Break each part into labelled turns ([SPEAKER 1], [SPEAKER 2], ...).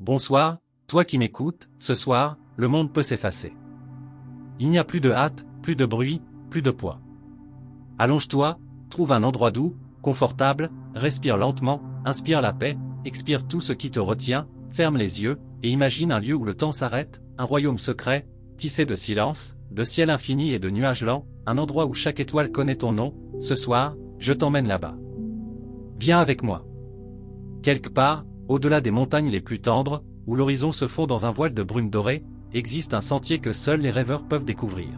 [SPEAKER 1] Bonsoir, toi qui m'écoutes, ce soir, le monde peut s'effacer. Il n'y a plus de hâte, plus de bruit, plus de poids. Allonge-toi, trouve un endroit doux, confortable, respire lentement, inspire la paix, expire tout ce qui te retient, ferme les yeux, et imagine un lieu où le temps s'arrête, un royaume secret, tissé de silence, de ciel infini et de nuages lents, un endroit où chaque étoile connaît ton nom. Ce soir, je t'emmène là-bas. Viens avec moi. Quelque part, au-delà des montagnes les plus tendres, où l'horizon se fond dans un voile de brume dorée, existe un sentier que seuls les rêveurs peuvent découvrir.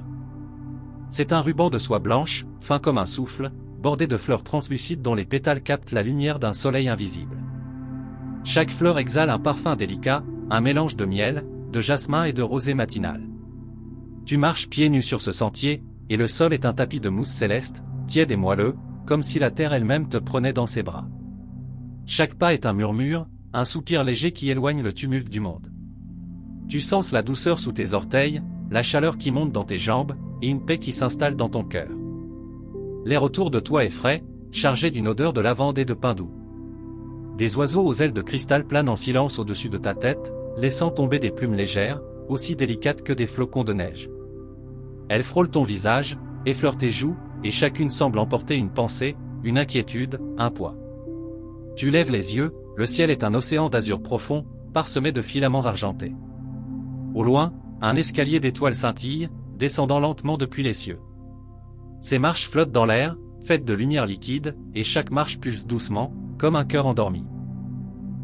[SPEAKER 1] C'est un ruban de soie blanche, fin comme un souffle, bordé de fleurs translucides dont les pétales captent la lumière d'un soleil invisible. Chaque fleur exhale un parfum délicat, un mélange de miel, de jasmin et de rosée matinale. Tu marches pieds nus sur ce sentier, et le sol est un tapis de mousse céleste, tiède et moelleux, comme si la terre elle-même te prenait dans ses bras. Chaque pas est un murmure, un soupir léger qui éloigne le tumulte du monde. Tu sens la douceur sous tes orteils, la chaleur qui monte dans tes jambes, et une paix qui s'installe dans ton cœur. L'air autour de toi est frais, chargé d'une odeur de lavande et de pin doux. Des oiseaux aux ailes de cristal planent en silence au-dessus de ta tête, laissant tomber des plumes légères, aussi délicates que des flocons de neige. Elles frôlent ton visage, effleurent tes joues, et chacune semble emporter une pensée, une inquiétude, un poids. Tu lèves les yeux, le ciel est un océan d'azur profond, parsemé de filaments argentés. Au loin, un escalier d'étoiles scintille, descendant lentement depuis les cieux. Ces marches flottent dans l'air, faites de lumière liquide, et chaque marche pulse doucement, comme un cœur endormi.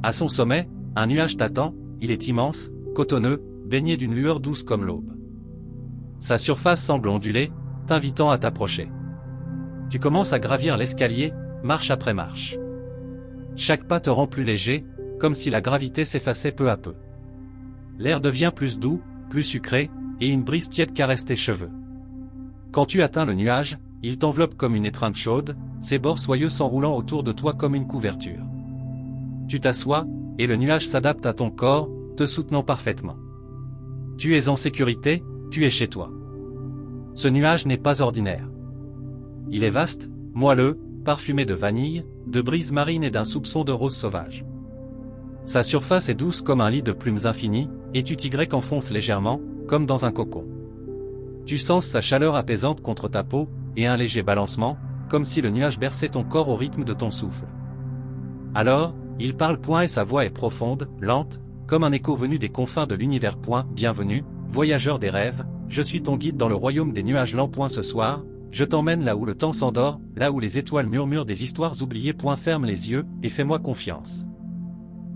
[SPEAKER 1] À son sommet, un nuage t'attend, il est immense, cotonneux, baigné d'une lueur douce comme l'aube. Sa surface semble onduler, t'invitant à t'approcher. Tu commences à gravir l'escalier, marche après marche. Chaque pas te rend plus léger, comme si la gravité s'effaçait peu à peu. L'air devient plus doux, plus sucré, et une brise tiède caresse tes cheveux. Quand tu atteins le nuage, il t'enveloppe comme une étreinte chaude, ses bords soyeux s'enroulant autour de toi comme une couverture. Tu t'assois, et le nuage s'adapte à ton corps, te soutenant parfaitement. Tu es en sécurité, tu es chez toi. Ce nuage n'est pas ordinaire. Il est vaste, moelleux, parfumé de vanille, de brise marine et d'un soupçon de rose sauvage. Sa surface est douce comme un lit de plumes infinies, et tu t'y enfonce légèrement, comme dans un cocon. Tu sens sa chaleur apaisante contre ta peau, et un léger balancement, comme si le nuage berçait ton corps au rythme de ton souffle. Alors, il parle point et sa voix est profonde, lente, comme un écho venu des confins de l'univers. Bienvenue, voyageur des rêves, je suis ton guide dans le royaume des nuages lents. Ce soir, je t'emmène là où le temps s'endort, là où les étoiles murmurent des histoires oubliées. Ferme les yeux, et fais-moi confiance.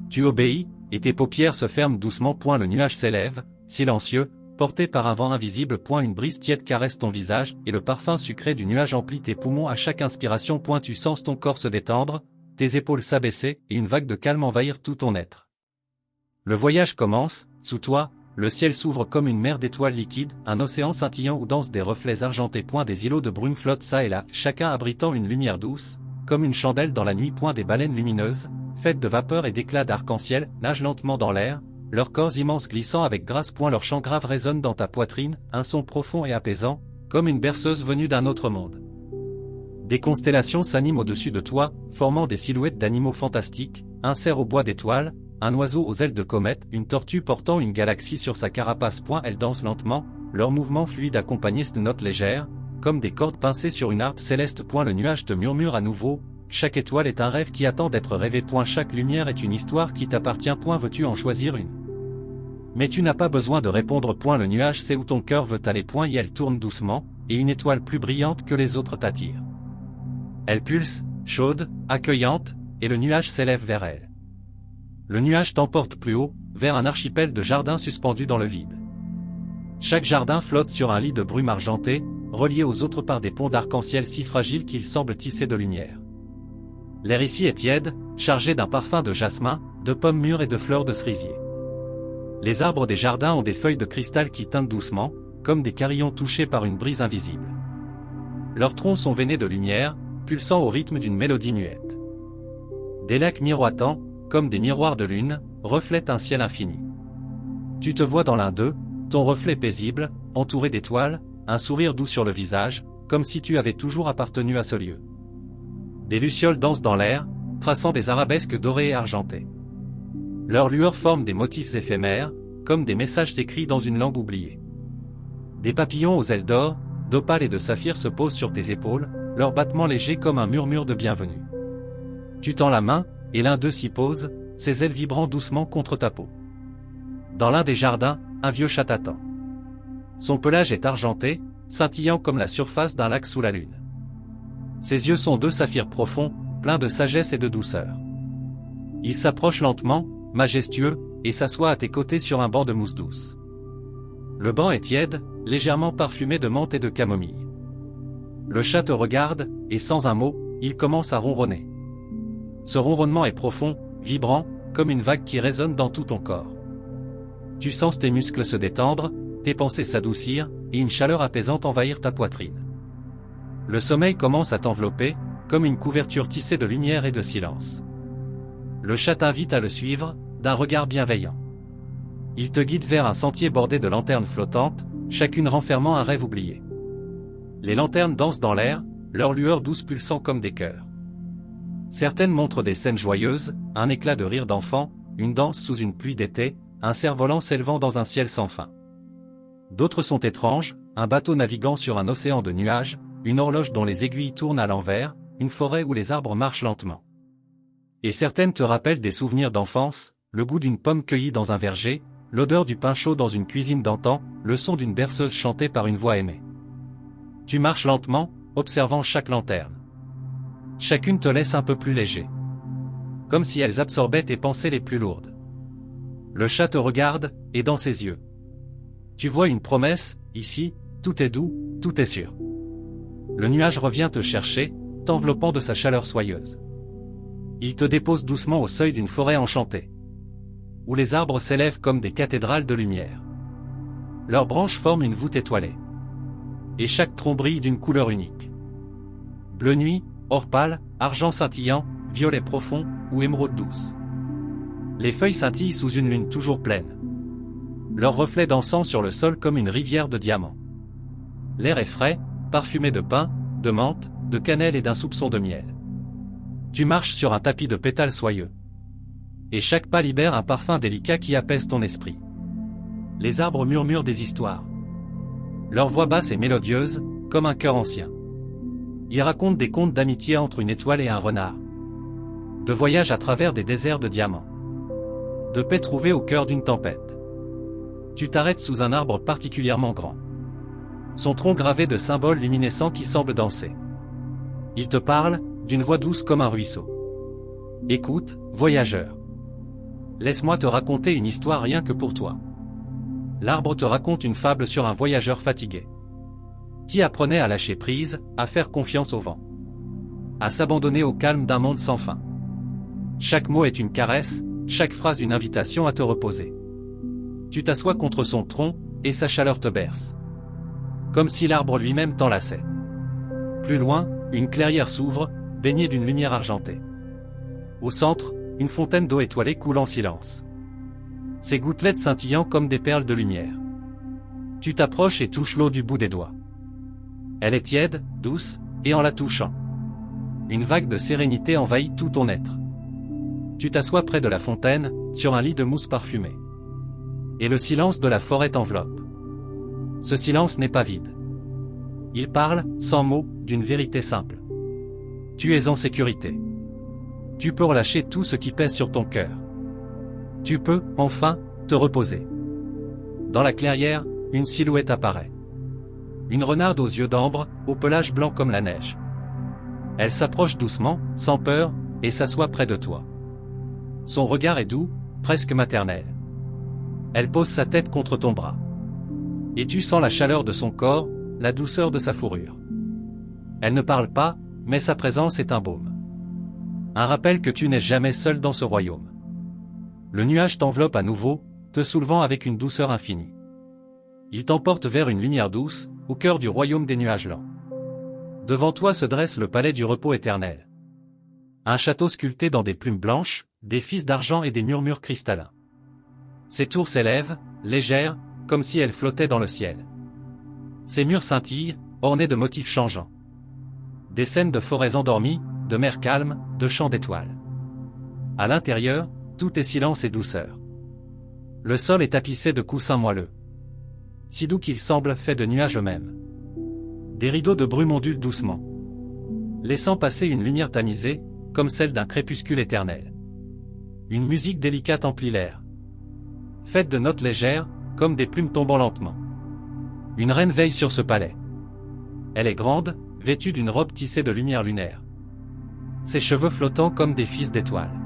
[SPEAKER 1] Tu obéis, et tes paupières se ferment doucement. Le nuage s'élève, silencieux, porté par un vent invisible. Une brise tiède caresse ton visage, et le parfum sucré du nuage emplit tes poumons à chaque inspiration. Tu sens ton corps se détendre, tes épaules s'abaisser, et une vague de calme envahir tout ton être. Le voyage commence, sous toi, le ciel s'ouvre comme une mer d'étoiles liquides, un océan scintillant où dansent des reflets argentés. Des îlots de brume flottent çà et là, chacun abritant une lumière douce, comme une chandelle dans la nuit. Des baleines lumineuses, faites de vapeur et d'éclats d'arc-en-ciel, nagent lentement dans l'air, leurs corps immenses glissant avec grâce. Leur chant grave résonne dans ta poitrine, un son profond et apaisant, comme une berceuse venue d'un autre monde. Des constellations s'animent au-dessus de toi, formant des silhouettes d'animaux fantastiques, un cerf au bois d'étoiles, un oiseau aux ailes de comète, une tortue portant une galaxie sur sa carapace. Elles dansent lentement, leurs mouvements fluides accompagnés de notes légères, comme des cordes pincées sur une harpe céleste. Le nuage te murmure à nouveau, chaque étoile est un rêve qui attend d'être rêvé. Chaque lumière est une histoire qui t'appartient. Veux-tu en choisir une? Mais tu n'as pas besoin de répondre. Le nuage sait où ton cœur veut aller. Et elle tourne doucement, et une étoile plus brillante que les autres t'attire. Elle pulse, chaude, accueillante, et le nuage s'élève vers elle. Le nuage t'emporte plus haut, vers un archipel de jardins suspendus dans le vide. Chaque jardin flotte sur un lit de brume argentée, relié aux autres par des ponts d'arc-en-ciel si fragiles qu'ils semblent tissés de lumière. L'air ici est tiède, chargé d'un parfum de jasmin, de pommes mûres et de fleurs de cerisier. Les arbres des jardins ont des feuilles de cristal qui teintent doucement, comme des carillons touchés par une brise invisible. Leurs troncs sont veinés de lumière, pulsant au rythme d'une mélodie muette. Des lacs miroitants, comme des miroirs de lune, reflètent un ciel infini. Tu te vois dans l'un d'eux, ton reflet paisible, entouré d'étoiles, un sourire doux sur le visage, comme si tu avais toujours appartenu à ce lieu. Des lucioles dansent dans l'air, traçant des arabesques dorées et argentées. Leurs lueurs forment des motifs éphémères, comme des messages écrits dans une langue oubliée. Des papillons aux ailes d'or, d'opale et de saphir se posent sur tes épaules, leur battement léger comme un murmure de bienvenue. Tu tends la main, et l'un d'eux s'y pose, ses ailes vibrant doucement contre ta peau. Dans l'un des jardins, un vieux chat t'attend. Son pelage est argenté, scintillant comme la surface d'un lac sous la lune. Ses yeux sont deux saphirs profonds, pleins de sagesse et de douceur. Il s'approche lentement, majestueux, et s'assoit à tes côtés sur un banc de mousse douce. Le banc est tiède, légèrement parfumé de menthe et de camomille. Le chat te regarde, et sans un mot, il commence à ronronner. Ce ronronnement est profond, vibrant, comme une vague qui résonne dans tout ton corps. Tu sens tes muscles se détendre, tes pensées s'adoucir, et une chaleur apaisante envahir ta poitrine. Le sommeil commence à t'envelopper, comme une couverture tissée de lumière et de silence. Le chat t'invite à le suivre, d'un regard bienveillant. Il te guide vers un sentier bordé de lanternes flottantes, chacune renfermant un rêve oublié. Les lanternes dansent dans l'air, leurs lueurs douces pulsant comme des cœurs. Certaines montrent des scènes joyeuses, un éclat de rire d'enfant, une danse sous une pluie d'été, un cerf-volant s'élevant dans un ciel sans fin. D'autres sont étranges, un bateau naviguant sur un océan de nuages, une horloge dont les aiguilles tournent à l'envers, une forêt où les arbres marchent lentement. Et certaines te rappellent des souvenirs d'enfance, le goût d'une pomme cueillie dans un verger, l'odeur du pain chaud dans une cuisine d'antan, le son d'une berceuse chantée par une voix aimée. Tu marches lentement, observant chaque lanterne. Chacune te laisse un peu plus léger. Comme si elles absorbaient tes pensées les plus lourdes. Le chat te regarde, et dans ses yeux. Tu vois une promesse, ici, tout est doux, tout est sûr. Le nuage revient te chercher, t'enveloppant de sa chaleur soyeuse. Il te dépose doucement au seuil d'une forêt enchantée. Où les arbres s'élèvent comme des cathédrales de lumière. Leurs branches forment une voûte étoilée. Et chaque tronc brille d'une couleur unique. Bleu nuit, or pâle, argent scintillant, violet profond, ou émeraude douce. Les feuilles scintillent sous une lune toujours pleine. Leurs reflets dansant sur le sol comme une rivière de diamants. L'air est frais, parfumé de pin, de menthe, de cannelle et d'un soupçon de miel. Tu marches sur un tapis de pétales soyeux. Et chaque pas libère un parfum délicat qui apaise ton esprit. Les arbres murmurent des histoires. Leur voix basse est mélodieuse, comme un chœur ancien. Ils racontent des contes d'amitié entre une étoile et un renard. De voyages à travers des déserts de diamants. De paix trouvée au cœur d'une tempête. Tu t'arrêtes sous un arbre particulièrement grand. Son tronc gravé de symboles luminescents qui semblent danser. Il te parle, d'une voix douce comme un ruisseau. Écoute, voyageur. Laisse-moi te raconter une histoire rien que pour toi. L'arbre te raconte une fable sur un voyageur fatigué. Qui apprenait à lâcher prise, à faire confiance au vent. À s'abandonner au calme d'un monde sans fin. Chaque mot est une caresse, chaque phrase une invitation à te reposer. Tu t'assois contre son tronc, et sa chaleur te berce. Comme si l'arbre lui-même t'enlaçait. Plus loin, une clairière s'ouvre, baignée d'une lumière argentée. Au centre, une fontaine d'eau étoilée coule en silence. Ses gouttelettes scintillant comme des perles de lumière. Tu t'approches et touches l'eau du bout des doigts. Elle est tiède, douce, et en la touchant, une vague de sérénité envahit tout ton être. Tu t'assois près de la fontaine, sur un lit de mousse parfumée. Et le silence de la forêt t'enveloppe. Ce silence n'est pas vide. Il parle, sans mots, d'une vérité simple. Tu es en sécurité. Tu peux relâcher tout ce qui pèse sur ton cœur. Tu peux, enfin, te reposer. Dans la clairière, une silhouette apparaît. Une renarde aux yeux d'ambre, au pelage blanc comme la neige. Elle s'approche doucement, sans peur, et s'assoit près de toi. Son regard est doux, presque maternel. Elle pose sa tête contre ton bras. Et tu sens la chaleur de son corps, la douceur de sa fourrure. Elle ne parle pas, mais sa présence est un baume. Un rappel que tu n'es jamais seul dans ce royaume. Le nuage t'enveloppe à nouveau, te soulevant avec une douceur infinie. Il t'emporte vers une lumière douce, au cœur du royaume des nuages lents. Devant toi se dresse le palais du repos éternel. Un château sculpté dans des plumes blanches, des fils d'argent et des murmures cristallins. Ses tours s'élèvent, légères, comme si elles flottaient dans le ciel. Ses murs scintillent, ornés de motifs changeants. Des scènes de forêts endormies, de mers calmes, de champs d'étoiles. À l'intérieur, tout est silence et douceur. Le sol est tapissé de coussins moelleux. Si doux qu'il semble, fait de nuages eux-mêmes. Des rideaux de brume ondulent doucement, laissant passer une lumière tamisée, comme celle d'un crépuscule éternel. Une musique délicate emplit l'air, faite de notes légères, comme des plumes tombant lentement. Une reine veille sur ce palais. Elle est grande, vêtue d'une robe tissée de lumière lunaire. Ses cheveux flottants comme des fils d'étoiles.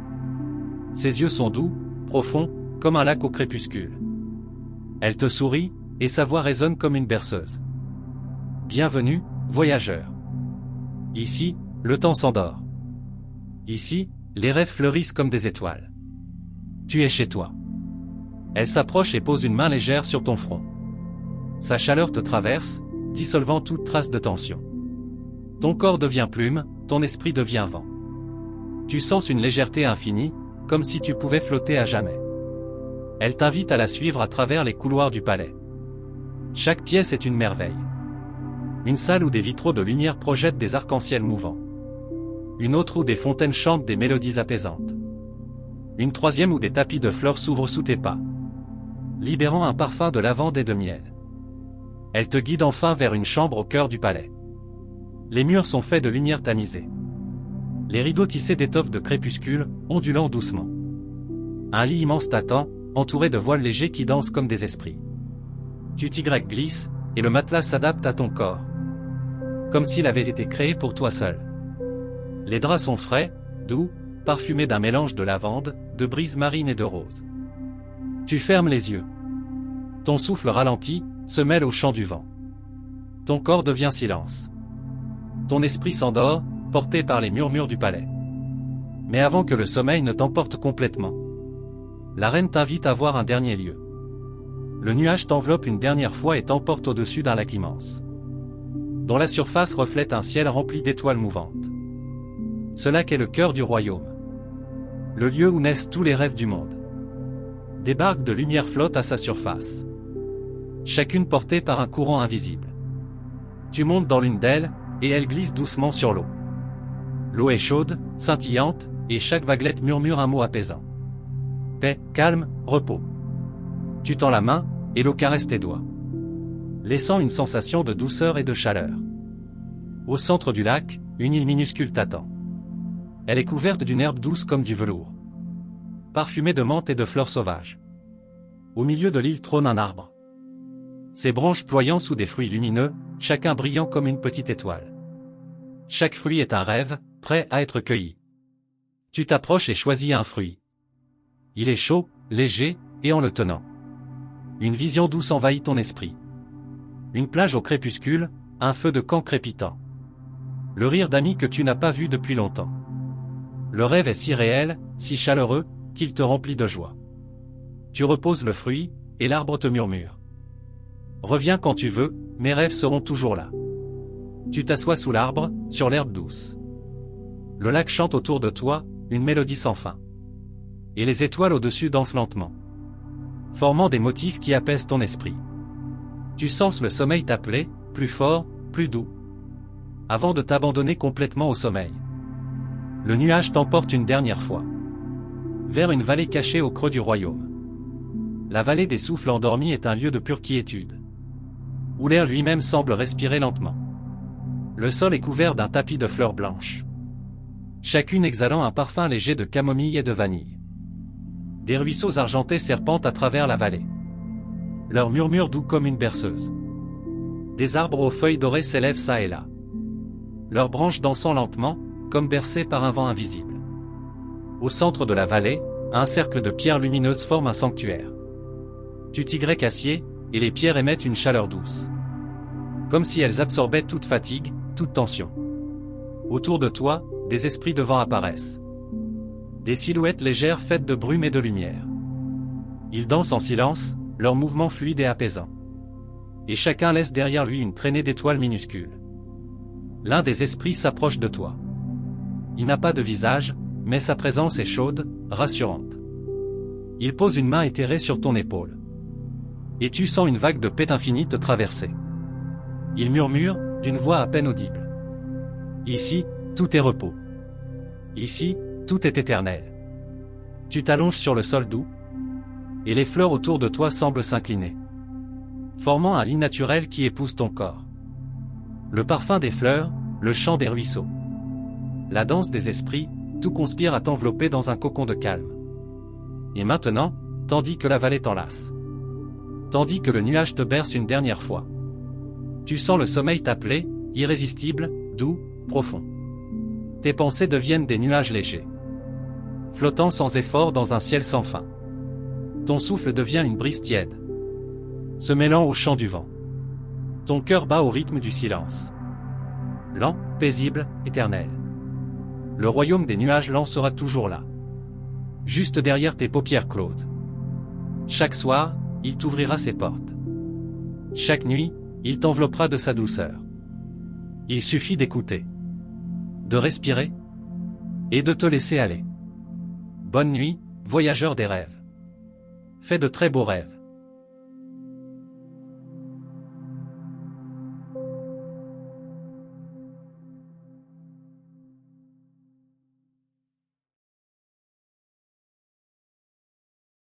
[SPEAKER 1] Ses yeux sont doux, profonds, comme un lac au crépuscule. Elle te sourit, et sa voix résonne comme une berceuse. Bienvenue, voyageur. Ici, le temps s'endort. Ici, les rêves fleurissent comme des étoiles. Tu es chez toi. Elle s'approche et pose une main légère sur ton front. Sa chaleur te traverse, dissolvant toute trace de tension. Ton corps devient plume, ton esprit devient vent. Tu sens une légèreté infinie, comme si tu pouvais flotter à jamais. Elle t'invite à la suivre à travers les couloirs du palais. Chaque pièce est une merveille. Une salle où des vitraux de lumière projettent des arcs-en-ciel mouvants. Une autre où des fontaines chantent des mélodies apaisantes. Une troisième où des tapis de fleurs s'ouvrent sous tes pas, libérant un parfum de lavande et de miel. Elle te guide enfin vers une chambre au cœur du palais. Les murs sont faits de lumière tamisée. Les rideaux tissés d'étoffes de crépuscule, ondulant doucement. Un lit immense t'attend, entouré de voiles légers qui dansent comme des esprits. Tu t'y glisses, et le matelas s'adapte à ton corps, comme s'il avait été créé pour toi seul. Les draps sont frais, doux, parfumés d'un mélange de lavande, de brise marine et de rose. Tu fermes les yeux. Ton souffle ralentit, se mêle au chant du vent. Ton corps devient silence. Ton esprit s'endort, porté par les murmures du palais. Mais avant que le sommeil ne t'emporte complètement, la reine t'invite à voir un dernier lieu. Le nuage t'enveloppe une dernière fois et t'emporte au-dessus d'un lac immense, dont la surface reflète un ciel rempli d'étoiles mouvantes. Ce lac est le cœur du royaume, le lieu où naissent tous les rêves du monde. Des barques de lumière flottent à sa surface, chacune portée par un courant invisible. Tu montes dans l'une d'elles, et elle glisse doucement sur l'eau. L'eau est chaude, scintillante, et chaque vaguelette murmure un mot apaisant. Paix, calme, repos. Tu tends la main, et l'eau caresse tes doigts, laissant une sensation de douceur et de chaleur. Au centre du lac, une île minuscule t'attend. Elle est couverte d'une herbe douce comme du velours, parfumée de menthe et de fleurs sauvages. Au milieu de l'île trône un arbre, ses branches ployant sous des fruits lumineux, chacun brillant comme une petite étoile. Chaque fruit est un rêve, prêt à être cueilli. Tu t'approches et choisis un fruit. Il est chaud, léger, et en le tenant, une vision douce envahit ton esprit. Une plage au crépuscule, un feu de camp crépitant. Le rire d'amis que tu n'as pas vu depuis longtemps. Le rêve est si réel, si chaleureux, qu'il te remplit de joie. Tu reposes le fruit, et l'arbre te murmure. Reviens quand tu veux, mes rêves seront toujours là. Tu t'assois sous l'arbre, sur l'herbe douce. Le lac chante autour de toi, une mélodie sans fin. Et les étoiles au-dessus dansent lentement, formant des motifs qui apaisent ton esprit. Tu sens le sommeil t'appeler, plus fort, plus doux, avant de t'abandonner complètement au sommeil. Le nuage t'emporte une dernière fois vers une vallée cachée au creux du royaume. La vallée des souffles endormis est un lieu de pure quiétude, où l'air lui-même semble respirer lentement. Le sol est couvert d'un tapis de fleurs blanches, chacune exhalant un parfum léger de camomille et de vanille. Des ruisseaux argentés serpentent à travers la vallée, leur murmure doux comme une berceuse. Des arbres aux feuilles dorées s'élèvent çà et là, leurs branches dansant lentement, comme bercées par un vent invisible. Au centre de la vallée, un cercle de pierres lumineuses forme un sanctuaire. Tu t'y acier, et les pierres émettent une chaleur douce, comme si elles absorbaient toute fatigue, toute tension. Autour de toi, des esprits de vent apparaissent. Des silhouettes légères faites de brume et de lumière. Ils dansent en silence, leurs mouvements fluides et apaisants. Et chacun laisse derrière lui une traînée d'étoiles minuscules. L'un des esprits s'approche de toi. Il n'a pas de visage, mais sa présence est chaude, rassurante. Il pose une main éthérée sur ton épaule. Et tu sens une vague de paix infinie te traverser. Il murmure, d'une voix à peine audible. Ici, tout est repos. Ici, tout est éternel. Tu t'allonges sur le sol doux, et les fleurs autour de toi semblent s'incliner, formant un lit naturel qui épouse ton corps. Le parfum des fleurs, le chant des ruisseaux, la danse des esprits, tout conspire à t'envelopper dans un cocon de calme. Et maintenant, tandis que la vallée t'enlace, tandis que le nuage te berce une dernière fois, tu sens le sommeil t'appeler, irrésistible, doux, profond. Tes pensées deviennent des nuages légers, flottant sans effort dans un ciel sans fin. Ton souffle devient une brise tiède, se mêlant au chant du vent. Ton cœur bat au rythme du silence. Lent, paisible, éternel. Le royaume des nuages lents sera toujours là, juste derrière tes paupières closes. Chaque soir, il t'ouvrira ses portes. Chaque nuit, il t'enveloppera de sa douceur. Il suffit d'écouter, de respirer, et de te laisser aller. Bonne nuit, voyageur des rêves. Fais de très beaux rêves.